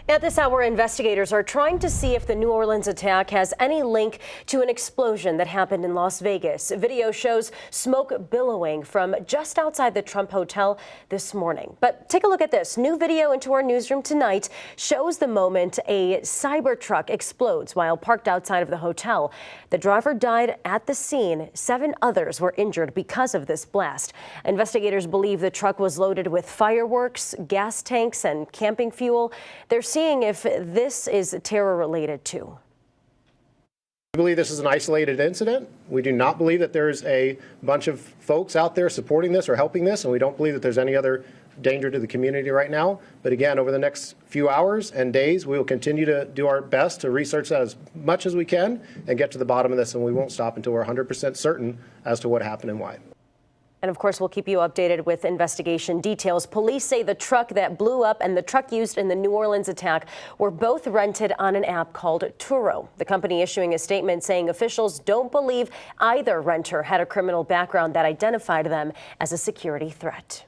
At this hour, investigators are trying to see if the New Orleans attack has any link to an explosion that happened in Las Vegas. Video shows smoke billowing from just outside the Trump Hotel this morning. But take a look at this. New video into our newsroom tonight shows the moment a Cybertruck explodes while parked outside of the hotel. The driver died at the scene. 7 others were injured because of this blast. Investigators believe the truck was loaded with fireworks, gas tanks, and camping fuel. They're seeing if this is terror related too. We believe this is an isolated incident. We do not believe that there's a bunch of folks out there supporting this or helping this, and we don't believe that there's any other danger to the community right now. But again, over the next few hours and days, we will continue to do our best to research that as much as we can and get to the bottom of this, and we won't stop until we're 100% certain as to what happened and why. And of course, we'll keep you updated with investigation details. Police say the truck that blew up and the truck used in the New Orleans attack were both rented on an app called Turo. The company issuing a statement saying officials don't believe either renter had a criminal background that identified them as a security threat.